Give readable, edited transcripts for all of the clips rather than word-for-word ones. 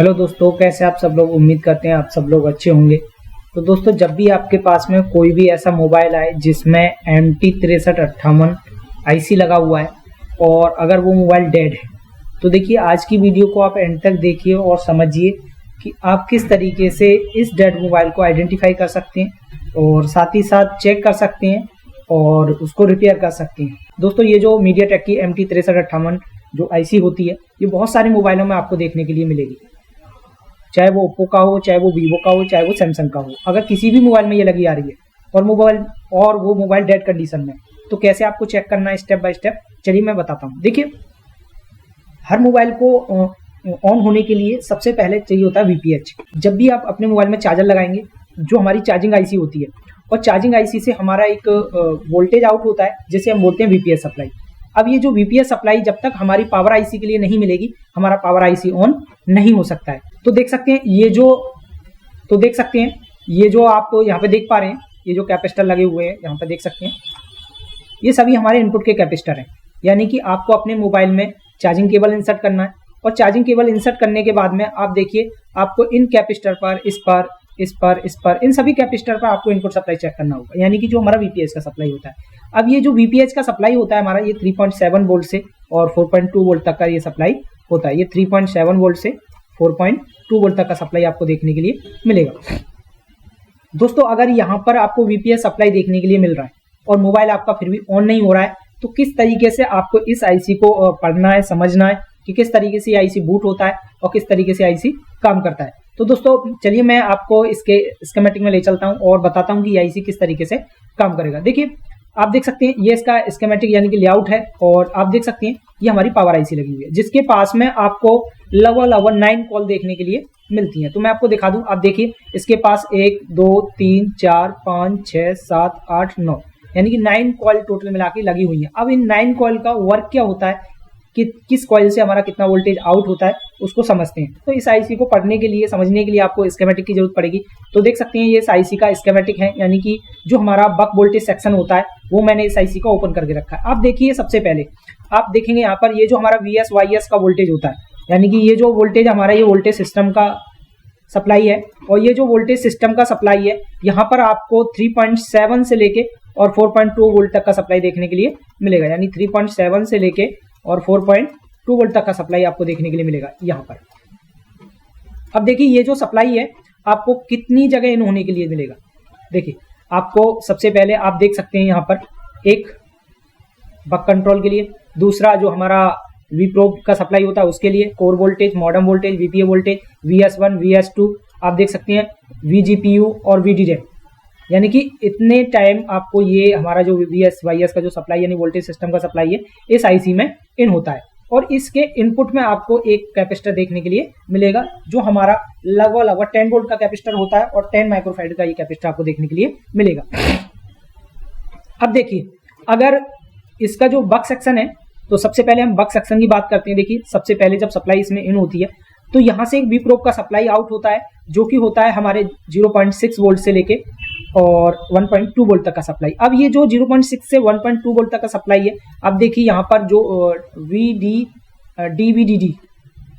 Hello दोस्तों, कैसे आप सब लोग। उम्मीद करते हैं आप सब लोग अच्छे होंगे। तो दोस्तों, जब भी आपके पास में कोई भी ऐसा मोबाइल आए जिसमें MT6358 आईसी लगा हुआ है और अगर वो मोबाइल डेड है, तो देखिए आज की वीडियो को आप एंड तक देखिए और समझिए कि आप किस तरीके से इस डेड मोबाइल को आइडेंटिफाई कर सकते हैं और साथ ही साथ चेक कर सकते हैं और उसको रिपेयर कर सकते हैं। दोस्तों, ये जो मीडियाटेक की MT6358 जो आईसी होती है, ये बहुत सारे मोबाइलों में आपको देखने के लिए मिलेगी, चाहे वो ओप्पो का हो, चाहे वो वीवो का हो, चाहे वो सैमसंग का हो। अगर किसी भी मोबाइल में ये लगी आ रही है और वो मोबाइल डेड कंडीशन में, तो कैसे आपको चेक करना है स्टेप बाय स्टेप, चलिए मैं बताता हूँ। देखिए, हर मोबाइल को ऑन होने के लिए सबसे पहले चाहिए होता है VPH। जब भी आप अपने मोबाइल में चार्जर लगाएंगे, जो हमारी चार्जिंग आईसी होती है, और चार्जिंग आईसी से हमारा एक वोल्टेज आउट होता है जिसे हम बोलते हैं VPH सप्लाई। अब ये जो VPH सप्लाई जब तक हमारी पावर आईसी के लिए नहीं मिलेगी, हमारा पावर आईसी ऑन नहीं हो सकता है। तो देख सकते हैं ये जो आप यहाँ पे देख पा रहे हैं, ये जो कैपेसिटर लगे हुए हैं यहाँ पे देख सकते हैं, ये सभी हमारे इनपुट के कैपेसिटर हैं। यानी कि आपको अपने मोबाइल में चार्जिंग केबल इंसर्ट करना है और चार्जिंग केबल इंसर्ट करने के बाद में आप देखिए आपको इन कैपेसिटर पर, इस पर इन सभी कैपेसिटर पर आपको इनपुट सप्लाई चेक करना होगा। यानी कि जो हमारा VPH का सप्लाई होता है। अब ये जो VPH का सप्लाई होता है हमारा, ये 3.7 वोल्ट से और 4.2 वोल्ट तक का ये सप्लाई होता है। ये 3.7 वोल्ट से 4.2 वोल्ट तक का सप्लाई आपको देखने के लिए मिलेगा। दोस्तों, अगर यहाँ पर आपको VPH सप्लाई देखने के लिए मिल रहा है और मोबाइल आपका फिर भी ऑन नहीं हो रहा है, तो किस तरीके से आपको इस आईसी को पढ़ना है, समझना है कि किस तरीके से आईसी बूट होता है और किस तरीके से आईसी काम करता है। तो दोस्तों, चलिए मैं आपको इसके स्कीमेटिक में ले चलता हूं और बताता हूं कि आईसी किस तरीके से काम करेगा। देखिए, आप देख सकते हैं ये इसका स्कीमेटिक यानी कि लेआउट है और आप देख सकते हैं ये हमारी पावर आईसी लगी हुई है, जिसके पास में आपको लगभग 9 कॉल देखने के लिए मिलती हैं। तो मैं आपको दिखा दूं, आप देखिए इसके पास 1 2 3 4 5 6 7 8 9 यानी कि 9 कॉल टोटल मिला के लगी हुई है। अब इन 9 कॉल का वर्क क्या होता है कि किस कॉइल से हमारा कितना वोल्टेज आउट होता है, उसको समझते हैं। तो इस आईसी को पढ़ने के लिए, समझने के लिए आपको स्कीमेटिक की जरूरत पड़ेगी। तो देख सकते हैं ये इस आईसी का स्कीमेटिक है, यानी कि जो हमारा बक वोल्टेज सेक्शन होता है वो मैंने इस आईसी का ओपन करके रखा है। आप देखिए, सबसे पहले आप देखेंगे यहाँ पर ये जो हमारा VS/YS का वोल्टेज होता है, यानी कि ये जो वोल्टेज हमारा, ये वोल्टेज सिस्टम का सप्लाई है और ये जो वोल्टेज सिस्टम का सप्लाई है, यहाँ पर आपको 3.7 से लेके और 4.2 वोल्ट तक का सप्लाई देखने के लिए मिलेगा। यानी 3.7 से लेके और 4.2 वोल्ट तक का सप्लाई आपको देखने के लिए मिलेगा यहाँ पर। अब देखिए ये जो सप्लाई है आपको कितनी जगह इन होने के लिए मिलेगा। देखिए, आपको सबसे पहले आप देख सकते हैं यहाँ पर एक बक कंट्रोल के लिए, दूसरा जो हमारा Vprobe का सप्लाई होता है उसके लिए, core voltage, modem voltage, VPA voltage, VS1, VS2, आप देख सकते हैं VGPU और VDRAM। यानी कि इतने टाइम आपको ये हमारा जो VS/YS का जो सप्लाई यानी वोल्टेज सिस्टम का सप्लाई है, इस आईसी में इन होता है। और इसके इनपुट में आपको एक कैपेसिटर देखने के लिए मिलेगा, जो हमारा लगभग 10 वोल्ट का कैपेसिटर होता है और 10 माइक्रोफैराड का ये कैपेसिटर आपको देखने के लिए मिलेगा। अब देखिए, अगर इसका जो बक सेक्शन है, तो सबसे पहले हम बक सेक्शन की बात करते हैं। देखिए, सबसे पहले जब सप्लाई इसमें इन होती है तो यहाँ से एक Vprobe का सप्लाई आउट होता है, जो कि होता है हमारे 0.6 वोल्ट से लेके और 1.2 वोल्ट तक का सप्लाई। अब ये जो 0.6 से 1.2 वोल्ट तक का सप्लाई है, अब देखिए यहाँ पर जो DVDD,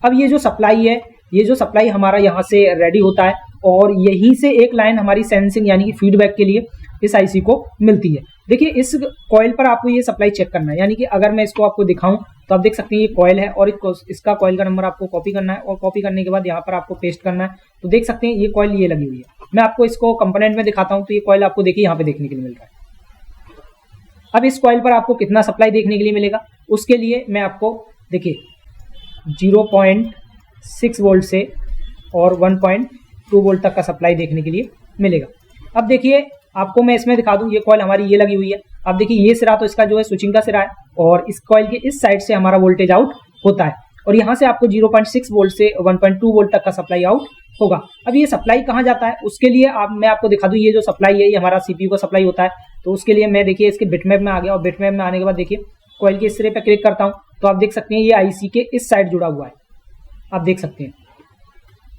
अब ये जो सप्लाई है, ये जो सप्लाई हमारा यहाँ से रेडी होता है और यहीं से एक लाइन हमारी सेंसिंग यानी कि फीडबैक के लिए इस आईसी को मिलती है। देखिए, इस कॉइल पर आपको ये सप्लाई चेक करना है। यानी कि अगर मैं इसको आपको दिखाऊं तो आप देख सकते हैं ये कॉइल है और इसका कॉइल का नंबर आपको कॉपी करना है और कॉपी करने के बाद यहाँ पर आपको पेस्ट करना है। तो देख सकते हैं ये कॉइल ये लगी हुई है। मैं आपको इसको कंपोनेंट में दिखाता हूँ। तो ये कॉइल आपको देखिए यहाँ पे देखने के लिए मिल रहा है। अब इस कॉइल पर आपको कितना सप्लाई देखने के लिए मिलेगा, उसके लिए मैं आपको देखिए 0.6 वोल्ट से और 1.2 वोल्ट तक का सप्लाई देखने के लिए मिलेगा। अब देखिए, आपको मैं इसमें दिखा दूं, ये कॉइल हमारी ये लगी हुई है। अब देखिए, ये सिरा तो इसका जो है स्विचिंग का सिरा है और इस कॉइल के इस साइड से हमारा वोल्टेज आउट होता है और यहाँ से आपको 0.6 वोल्ट से 1.2 वोल्ट तक का सप्लाई आउट होगा। अब ये सप्लाई कहाँ जाता है, उसके लिए मैं आपको दिखा दूं, ये जो सप्लाई है ये हमारा CPU का सप्लाई होता है। तो उसके लिए मैं देखिए इसके बिटमैप में आ गया और बिटमैप में आने के बाद देखिए कॉइल के इस सिरे पर क्लिक करता हूँ तो आप देख सकते हैं ये आईसी के इस साइड जुड़ा हुआ है। आप देख सकते हैं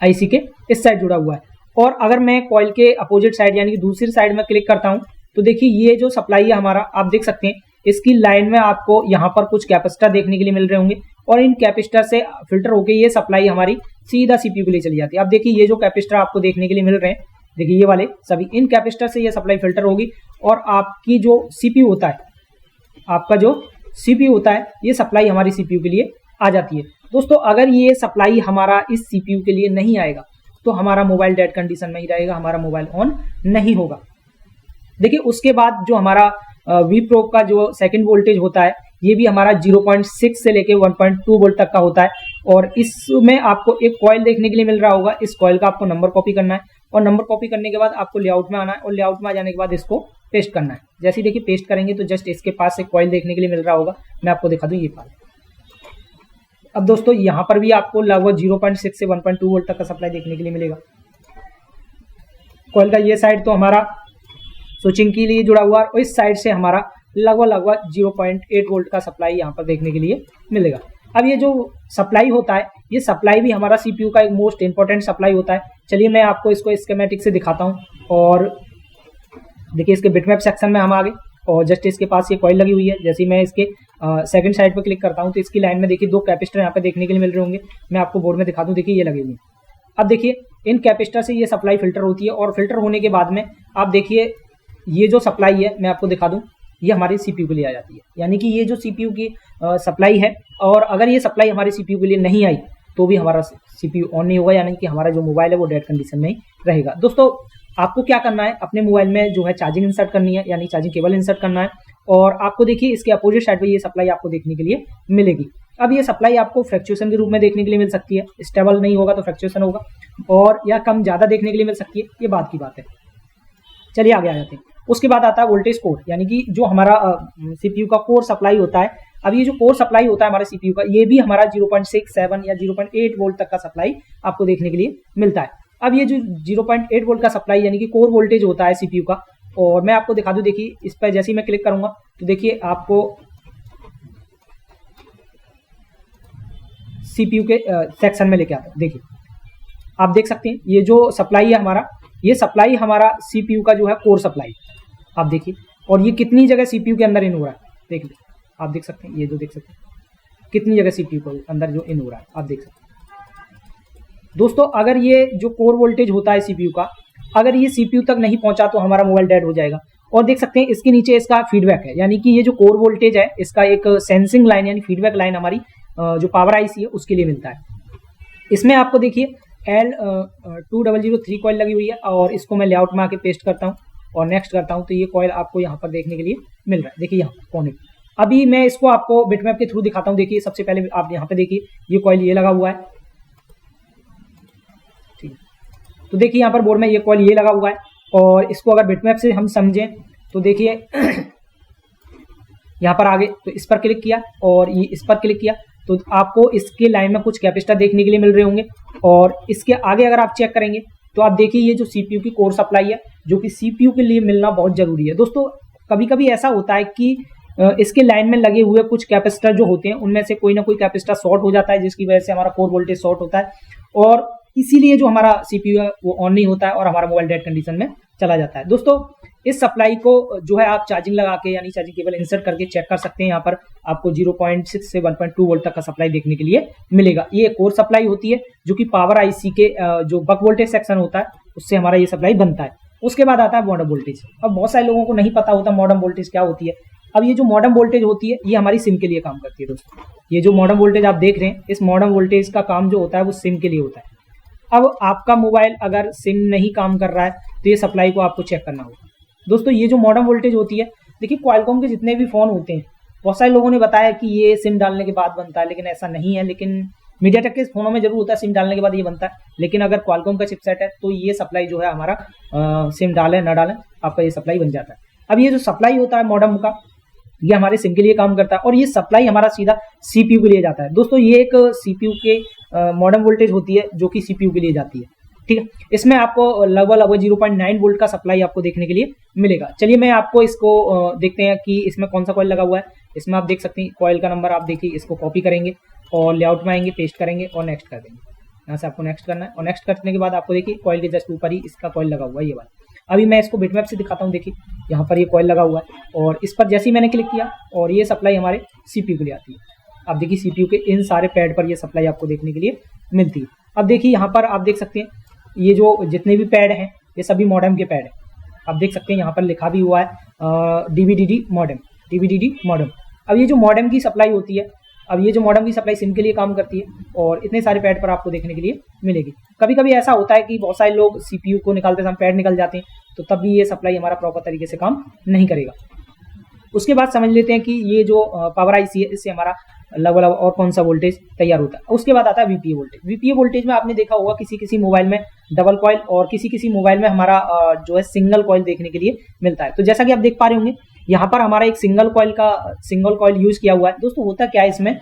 आईसी के इस साइड जुड़ा हुआ है। और अगर मैं कॉइल के अपोजिट साइड यानी कि दूसरी साइड में क्लिक करता हूं तो देखिए ये जो सप्लाई है हमारा, आप देख सकते हैं इसकी लाइन में आपको यहाँ पर कुछ कैपेसिटर देखने के लिए मिल रहे होंगे और इन कैपेसिटर से फिल्टर होके ये सप्लाई हमारी सीधा सीपीयू के लिए चली जाती है। अब देखिए ये जो कैपेसिटर आपको देखने के लिए मिल रहे हैं, देखिए ये वाले सभी, इन कैपेसिटर से ये सप्लाई फिल्टर होगी और आपकी जो सीपीयू होता है, आपका जो सीपीयू होता है, ये सप्लाई हमारी सीपीयू के लिए आ जाती है। दोस्तों अगर ये सप्लाई हमारा इस सीपीयू के लिए नहीं आएगा तो हमारा मोबाइल डेड कंडीशन में ही रहेगा, हमारा मोबाइल ऑन नहीं होगा। देखिए उसके बाद जो हमारा वी प्रो का जो सेकंड वोल्टेज होता है, ये भी हमारा 0.6 से लेके 1.2 वोल्ट तक का होता है और इसमें आपको एक कॉइल देखने के लिए मिल रहा होगा। इस कॉइल का आपको नंबर कॉपी करना है और नंबर कॉपी करने के बाद आपको लेआउट में आना है और लेआउट में आ जाने के बाद इसको पेस्ट करना है। जैसे ही देखिए पेस्ट करेंगे तो जस्ट इसके पास एक कॉइल देखने के लिए मिल रहा होगा, मैं आपको दिखा दूं ये पास। अब दोस्तों यहाँ पर भी आपको लगभग 0.6 से 1.2 वोल्ट तक का सप्लाई देखने के लिए मिलेगा। कॉइल का ये साइड तो हमारा स्विचिंग के लिए जुड़ा हुआ है और इस साइड से हमारा लगभग 0.8 वोल्ट का सप्लाई यहाँ पर देखने के लिए मिलेगा। अब ये जो सप्लाई होता है, ये सप्लाई भी हमारा सीपीयू का एक मोस्ट इंपॉर्टेंट सप्लाई होता है। चलिए मैं आपको इसको स्कीमेटिक से दिखाता हूँ और देखिए इसके बिटमैप सेक्शन में हम आ गए और जस्ट इसके पास ये कॉइल लगी हुई है। जैसे ही मैं इसके सेकंड साइड पर क्लिक करता हूँ तो इसकी लाइन में देखिए दो कैपेसिटर यहाँ पे देखने के लिए मिल रहे होंगे। मैं आपको बोर्ड में दिखा दूँ, देखिए ये लगे हुए हैं। अब देखिए इन कैपेसिटर से ये सप्लाई फिल्टर होती है और फिल्टर होने के बाद में आप देखिए ये जो सप्लाई है मैं आपको दिखा दूँ, ये हमारे सीपीयू के लिए आ जाती है। यानी कि ये जो सीपीयू की सप्लाई है और अगर ये सप्लाई हमारे सीपीयू के लिए नहीं आई तो भी हमारा सीपीयू ऑन नहीं होगा, यानी कि हमारा जो मोबाइल है वो डेड कंडीशन में ही रहेगा। दोस्तों आपको क्या करना है, अपने मोबाइल में जो है चार्जिंग इंसर्ट करनी है, यानी चार्जिंग केबल इंसर्ट करना है और आपको देखिए इसके अपोजिट साइड पे ये सप्लाई आपको देखने के लिए मिलेगी। अब ये सप्लाई आपको फ्लक्चुएशन के रूप में देखने के लिए मिल सकती है, स्टेबल नहीं होगा तो फ्लक्चुएशन होगा और या कम ज़्यादा देखने के लिए मिल सकती है, ये बात की बात है। चलिए आगे आ जाते हैं। उसके बाद आता है वोल्टेज कोर, यानी कि जो हमारा सीपीयू का कोर सप्लाई होता है। अब ये जो कोर सप्लाई होता है हमारे सीपीयू का, ये भी हमारा 0.67 या 0.8 वोल्ट तक का सप्लाई आपको देखने के लिए मिलता है। अब ये जो 0.8 वोल्ट का सप्लाई यानी कि कोर वोल्टेज होता है सीपीयू का, और मैं आपको दिखा दूं, देखिए इस पर जैसे ही मैं क्लिक करूंगा तो देखिए आपको सीपीयू के सेक्शन में लेके आता है। देखिए आप देख सकते हैं ये जो सप्लाई है हमारा, ये सप्लाई हमारा सीपीयू का जो है कोर सप्लाई, आप देखिए, और ये कितनी जगह सीपीयू के अंदर इन हो रहा है, देख लीजिए आप देख सकते हैं, ये जो देख सकते हैं कितनी जगह सीपीयू के अंदर जो इन हो रहा है, आप देख सकते हैं। दोस्तों अगर ये जो कोर वोल्टेज होता है सीपीयू का, अगर ये सीपीयू तक नहीं पहुंचा तो हमारा मोबाइल डेड हो जाएगा। और देख सकते हैं इसके नीचे इसका फीडबैक है, यानी कि ये जो कोर वोल्टेज है इसका एक सेंसिंग लाइन यानी फीडबैक लाइन हमारी जो पावर आईसी है उसके लिए मिलता है। इसमें आपको देखिए L2003 कॉइल लगी हुई है और इसको मैं लेआउट में आके पेस्ट करता हूँ और नेक्स्ट करता हूँ तो ये कॉइल आपको यहाँ पर देखने के लिए मिल रहा है। देखिए यहाँ कोने पे, अभी मैं इसको आपको बिटमैप के थ्रू दिखाता हूँ। देखिए सबसे पहले आप यहाँ पे देखिए ये कॉइल ये लगा हुआ है, ठीक है, तो देखिए यहाँ पर बोर्ड में ये कॉइल ये लगा हुआ है और इसको अगर बिटमैप से हम समझें तो देखिए यहाँ पर आगे तो इस पर क्लिक किया और ये इस पर क्लिक किया तो आपको इसके लाइन में कुछ कैपेसिटर देखने के लिए मिल रहे होंगे। और इसके आगे अगर आप चेक करेंगे तो आप देखिए ये जो सीपीयू की कोर सप्लाई है जो कि सीपीयू के लिए मिलना बहुत जरूरी है। दोस्तों कभी कभी ऐसा होता है कि इसके लाइन में लगे हुए कुछ कैपेसिटर जो होते हैं उनमें से कोई ना कोई कैपेसिटर शॉर्ट हो जाता है, जिसकी वजह से हमारा कोर वोल्टेज शॉर्ट होता है और इसीलिए जो हमारा सीपीयू है वो ऑन नहीं होता है और हमारा मोबाइल डेड कंडीशन में चला जाता है। दोस्तों इस सप्लाई को जो है आप चार्जिंग लगा के यानी चार्जिंग केबल इंसर्ट करके चेक कर सकते हैं। यहाँ पर आपको 0.6 से 1.2 वोल्ट तक का सप्लाई देखने के लिए मिलेगा। ये कोर सप्लाई होती है जो कि पावर आईसी के जो बक वोल्टेज सेक्शन होता है उससे हमारा ये सप्लाई बनता है। उसके बाद आता है मॉडम वोल्टेज। अब बहुत सारे लोगों को नहीं पता होता मॉडम वोल्टेज क्या होती है। अब ये जो मॉडम वोल्टेज होती है ये हमारी सिम के लिए काम करती है। दोस्तों ये जो मॉडम वोल्टेज आप देख रहे हैं, इस मॉडम वोल्टेज का काम जो होता है वो सिम के लिए होता है। अब आपका मोबाइल अगर सिम नहीं काम कर रहा है तो ये सप्लाई को आपको चेक करना होगा। दोस्तों ये जो मॉडम वोल्टेज होती है, देखिए क्वालकॉम के जितने भी फ़ोन होते हैं, बहुत सारे लोगों ने बताया कि ये सिम डालने के बाद बनता है, लेकिन ऐसा नहीं है। लेकिन मीडियाटेक के फ़ोनों में जरूर होता है सिम डालने के बाद ये बनता है, लेकिन अगर क्वालकॉम का चिपसेट है तो ये सप्लाई जो है हमारा सिम डालें ना डालें आपका ये सप्लाई बन जाता है। अब ये जो सप्लाई होता है मॉडम का, ये हमारे सिम के लिए काम करता है और ये सप्लाई हमारा सीधा सीपीयू के लिए जाता है। दोस्तों ये एक सीपीयू के मॉडम वोल्टेज होती है जो कि सीपीयू के लिए जाती है, ठीक है। इसमें आपको लगभग 0.9 वोल्ट का सप्लाई आपको देखने के लिए मिलेगा। चलिए मैं आपको इसको देखते हैं कि इसमें कौन सा कॉइल लगा हुआ है। इसमें आप देख सकते हैं कॉइल का नंबर, आप देखिए इसको कॉपी करेंगे और लेआउट में आएंगे, पेस्ट करेंगे और नेक्स्ट कर देंगे। यहाँ से आपको नेक्स्ट करना है और नेक्स्ट करने के बाद आपको देखिए कॉइल के जस्ट ऊपर ही इसका कॉइल लगा हुआ है, ये वाला। अभी मैं इसको बिटमैप से दिखाता हूँ। देखिए यहाँ पर ये कॉइल लगा हुआ है और इस पर जैसे ही मैंने क्लिक किया और ये सप्लाई हमारे सीपीयू के लिए आती है। अब देखिए सीपीयू के इन सारे पैड पर ये सप्लाई आपको देखने के लिए मिलती है। अब देखिए यहाँ पर आप देख सकते हैं ये जो जितने भी पैड हैं ये सभी मॉडेम के पैड हैं। आप देख सकते हैं यहाँ पर लिखा भी हुआ है डीवीडीडी मॉडेम। अब ये जो मॉडेम की सप्लाई होती है, अब ये जो मॉडेम की सप्लाई सिम के लिए काम करती है और इतने सारे पैड पर आपको देखने के लिए मिलेगी। कभी कभी ऐसा होता है कि बहुत सारे लोग सीपीयू को निकालते समय पैड निकल जाते हैं, तो तब भी ये सप्लाई हमारा प्रॉपर तरीके से काम नहीं करेगा। उसके बाद समझ लेते हैं कि ये जो पावर आईसी है इससे हमारा लगभग और कौन सा वोल्टेज तैयार होता है। उसके बाद आता है वीपीए वोल्टेज। वीपीए वोल्टेज में आपने देखा होगा किसी किसी मोबाइल में डबल कॉइल और किसी किसी मोबाइल में हमारा जो है सिंगल कॉइल देखने के लिए मिलता है। तो जैसा कि आप देख पा रहे होंगे यहाँ पर हमारा एक सिंगल कॉइल यूज किया हुआ है। दोस्तों होता क्या है इसमें,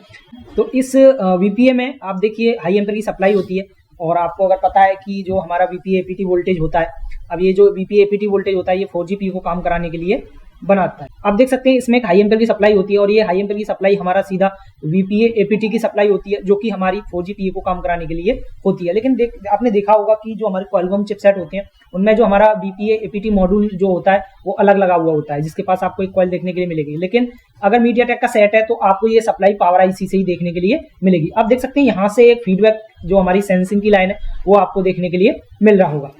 तो इस वीपीए में आप देखिए हाई एम्पेयर की सप्लाई होती है और आपको अगर पता है कि जो हमारा वीपीए एपीटी वोल्टेज होता है, अब ये जो वीपीए एपीटी वोल्टेज होता है ये 4G को काम कराने के लिए बनाता है। आप देख सकते हैं इसमें एक हाई एम्पेयर की सप्लाई होती है और ये हाई एम्पेयर की सप्लाई हमारा सीधा वीपीए एपीटी की सप्लाई होती है जो कि हमारी 4G को काम कराने के लिए होती है। लेकिन आपने देखा होगा कि जो हमारे क्वालकॉम चिपसेट होते हैं उनमें जो हमारा वीपीए एपीटी मॉड्यूल जो होता है वो अलग लगा हुआ होता है, जिसके पास आपको एक कॉइल देखने के लिए मिलेगी। लेकिन अगर मीडियाटेक का सेट है तो आपको ये सप्लाई पावर आईसी से ही देखने के लिए मिलेगी। आप देख सकते हैं यहाँ से एक फीडबैक जो हमारी सेंसिंग की लाइन है वो आपको देखने के लिए मिल रहा होगा।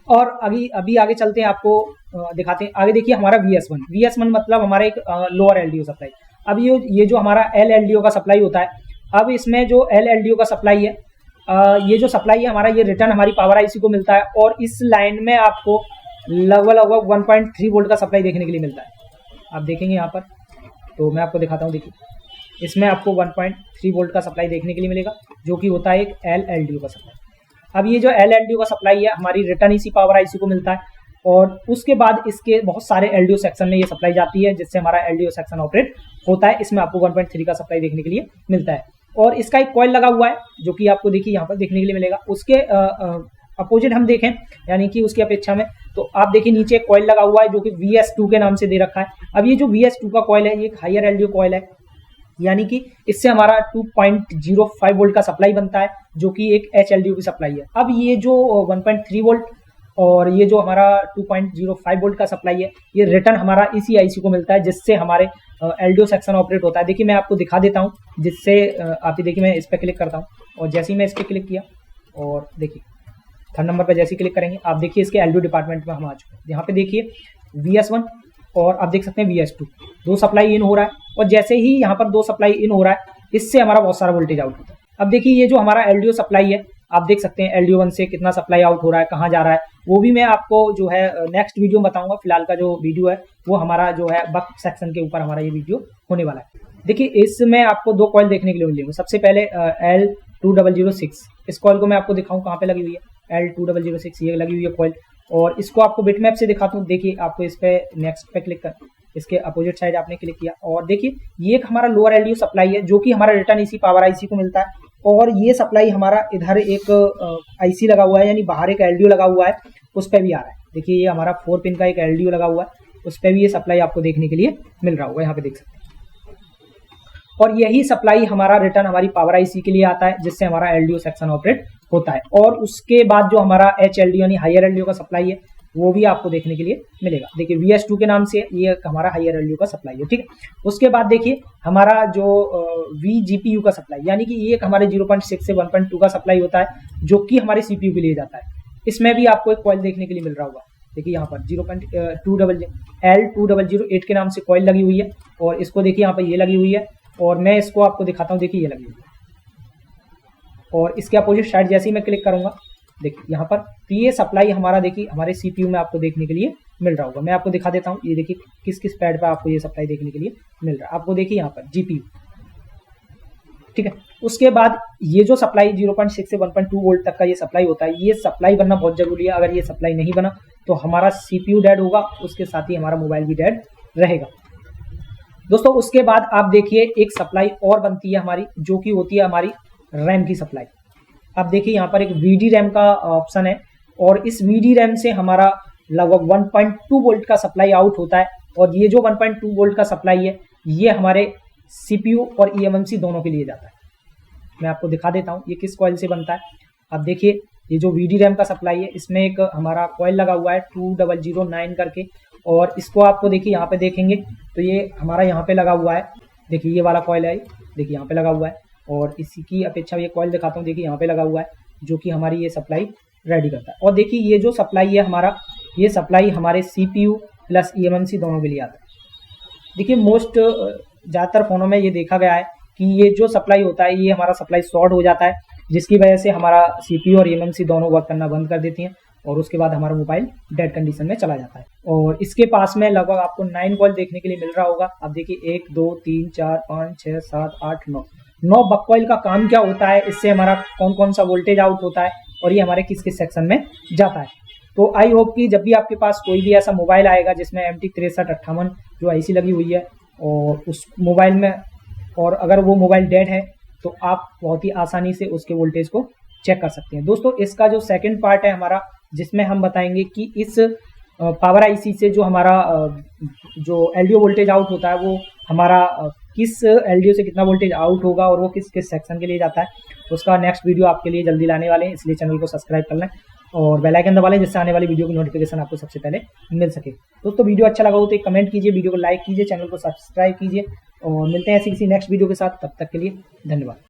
और अभी आगे चलते हैं, आपको दिखाते हैं। आगे देखिए हमारा VS1 मतलब हमारा एक लोअर एलडीओ सप्लाई। अब ये जो हमारा LLDO का सप्लाई होता है, अब इसमें जो LLDO का सप्लाई है ये जो सप्लाई है हमारा ये रिटर्न हमारी पावर आईसी को मिलता है और इस लाइन में आपको लगभग 1.3 वोल्ट का सप्लाई देखने के लिए मिलता है। आप देखेंगे यहाँ पर, तो मैं आपको दिखाता हूँ। देखिए इसमें आपको 1.3 वोल्ट का सप्लाई देखने के लिए मिलेगा जो कि होता है एक LLDO का सप्लाई। अब ये जो LLDO का सप्लाई है हमारी रिटर्न इसी पावर आईसी को मिलता है और उसके बाद इसके बहुत सारे LDO सेक्शन में ये सप्लाई जाती है जिससे हमारा LDO सेक्शन ऑपरेट होता है। इसमें आपको 1.3 का सप्लाई देखने के लिए मिलता है और इसका एक कॉइल लगा हुआ है जो कि आपको देखिए यहाँ पर देखने के लिए मिलेगा। उसके अपोजिट हम देखें यानी कि उसकी अपेक्षा में, तो आप देखिए नीचे एक कॉइल लगा हुआ है जो कि VS2 के नाम से दे रखा है। अब ये जो VS2 का कॉइल है ये एक हायर LDO कॉइल है, यानी कि इससे हमारा 2.05 वोल्ट का सप्लाई बनता है जो कि एक HLDO की सप्लाई है। अब ये जो 1.3 वोल्ट और ये जो हमारा 2.05 वोल्ट का सप्लाई है ये रिटर्न हमारा इसी आईसी को मिलता है जिससे हमारे LDO सेक्शन ऑपरेट होता है। देखिए मैं आपको दिखा देता हूँ जिससे आप देखिए मैं इस पर क्लिक करता हूँ और जैसे ही मैं इस पर क्लिक किया और देखिए 3rd नंबर पर जैसे ही क्लिक करेंगे आप देखिए इसके LDO डिपार्टमेंट में हम आ चुके हैं। यहाँ पे देखिए VS1 और आप देख सकते हैं VS2 दो सप्लाई इन हो रहा है और जैसे ही यहाँ पर दो सप्लाई इन हो रहा है इससे हमारा बहुत सारा वोल्टेज आउट होता है। अब देखिए ये जो हमारा LDO सप्लाई है आप देख सकते हैं LDO1 से कितना सप्लाई आउट हो रहा है, कहाँ जा रहा है, वो भी मैं आपको जो है नेक्स्ट वीडियो में बताऊंगा। फिलहाल का जो वीडियो है वो हमारा जो है बक सेक्शन के ऊपर हमारा ये वीडियो होने वाला है। देखिए इसमें आपको दो कॉइल देखने के लिए मिलेंगे। सबसे पहले L2006, इस कॉइल को मैं आपको दिखाऊं कहाँ पे लगी हुई है। L2006 ये लगी हुई है कॉइल और इसको आपको बिटमैप से दिखाता हूँ। देखिए आपको इस पे नेक्स्ट पे क्लिक कर इसके अपोजिट साइड आपने क्लिक किया और देखिए ये एक हमारा लोअर LDO सप्लाई है जो कि हमारा रिटर्न इसी पावर आईसी को मिलता है और ये सप्लाई हमारा इधर एक आईसी लगा हुआ है यानी बाहर एक LDO लगा हुआ है उस पर भी आ रहा है। देखिए ये हमारा 4 पिन का एक LDO लगा हुआ है उस पर भी ये सप्लाई आपको देखने के लिए मिल रहा होगा, यहाँ पे देख सकते हैं। और यही सप्लाई हमारा रिटर्न हमारी पावर आईसी के लिए आता है जिससे हमारा LDO सेक्शन ऑपरेट होता है। और उसके बाद जो हमारा HLDO यानी हायर LDO का सप्लाई है वो भी आपको देखने के लिए मिलेगा। देखिए VS2 के नाम से ये हमारा हायर LDO का सप्लाई है, ठीक है। उसके बाद देखिए हमारा जो VGPU का सप्लाई यानी कि ये एक हमारे 0.6 से 1.2 का सप्लाई होता है जो कि हमारे CPU के लिए जाता है। इसमें भी आपको एक कॉइल देखने के लिए मिल रहा होगा। देखिए यहाँ पर 0.L2008 के नाम से कॉइल लगी हुई है और इसको देखिए यहाँ पर ये लगी हुई है और मैं इसको आपको दिखाता हूँ। देखिए ये लगी हुई है और इसके अपोजिट साइड जैसे ही मैं क्लिक करूंगा देखिए यहाँ पर तो ये सप्लाई हमारा देखिए हमारे CPU में आपको देखने के लिए मिल रहा होगा। मैं आपको दिखा देता हूँ, ये देखिए किस किस पैड पर आपको ये सप्लाई देखने के लिए मिल रहा है। आपको देखिए यहाँ पर GPU, ठीक है। उसके बाद ये जो सप्लाई 0.6 से 1.2 वोल्ट तक का ये सप्लाई होता है, ये सप्लाई बनना बहुत जरूरी है। अगर ये सप्लाई नहीं बना तो हमारा CPU डेड होगा, उसके साथ ही हमारा मोबाइल भी डेड रहेगा। दोस्तों उसके बाद आप देखिए एक सप्लाई और बनती है हमारी जो कि होती है हमारी रैम की सप्लाई। आप देखिए यहाँ पर एक VD रैम का ऑप्शन है और इस VD रैम से हमारा लगभग 1.2 वोल्ट का सप्लाई आउट होता है और ये जो 1.2 वोल्ट का सप्लाई है ये हमारे CPU और eMMC दोनों के लिए जाता है। मैं आपको दिखा देता हूँ ये किस कॉइल से बनता है। अब देखिए ये जो VD रैम का सप्लाई है इसमें एक हमारा कॉइल लगा हुआ है 2009 करके और इसको आपको देखिए यहाँ पे देखेंगे तो ये हमारा यहाँ पे लगा हुआ है। देखिए ये वाला कॉइल है, देखिए यहाँ पे लगा हुआ है और इसी की अपेक्षा ये कॉइल दिखाता हूँ, देखिए यहाँ पे लगा हुआ है, जो कि हमारी ये सप्लाई रेडी करता है। और देखिए ये जो सप्लाई है हमारा, ये सप्लाई हमारे CPU प्लस eMMC दोनों के लिए आता है। देखिए मोस्ट ज़्यादातर फ़ोनों में ये देखा गया है कि ये जो सप्लाई होता है ये हमारा सप्लाई शॉर्ट हो जाता है, जिसकी वजह से हमारा CPU और eMMC दोनों वर्क करना बंद कर देती हैं और उसके बाद हमारा मोबाइल डेड कंडीशन में चला जाता है। और इसके पास में लगभग आपको 9 कॉइल देखने के लिए मिल रहा होगा। अब देखिए 1 2 3 4 5 6 7 8 9 बक कॉइल का काम क्या होता है, इससे हमारा कौन कौन सा वोल्टेज आउट होता है और ये हमारे किस किस सेक्शन में जाता है। तो आई होप कि जब भी आपके पास कोई भी ऐसा मोबाइल आएगा जिसमें MT6358 जो IC लगी हुई है और उस मोबाइल में, और अगर वो मोबाइल डेड है तो आप बहुत ही आसानी से उसके वोल्टेज को चेक कर सकते हैं। दोस्तों इसका जो सेकंड पार्ट है हमारा, जिसमें हम बताएंगे कि इस पावर IC से जो हमारा जो LDO वोल्टेज आउट होता है वो हमारा किस LDO से कितना वोल्टेज आउट होगा और वो किस किस सेक्शन के लिए जाता है, उसका नेक्स्ट वीडियो आपके लिए जल्दी लाने वाले हैं, इसलिए चैनल को सब्सक्राइब कर लें और बेल आइकन दबा लें जिससे आने वाली वीडियो की नोटिफिकेशन आपको सबसे पहले मिल सके। दोस्तों वीडियो अच्छा लगा हो तो एक कमेंट कीजिए, वीडियो को लाइक कीजिए, चैनल को सब्सक्राइब कीजिए और मिलते हैं ऐसी किसी नेक्स्ट वीडियो के साथ। तब तक के लिए धन्यवाद।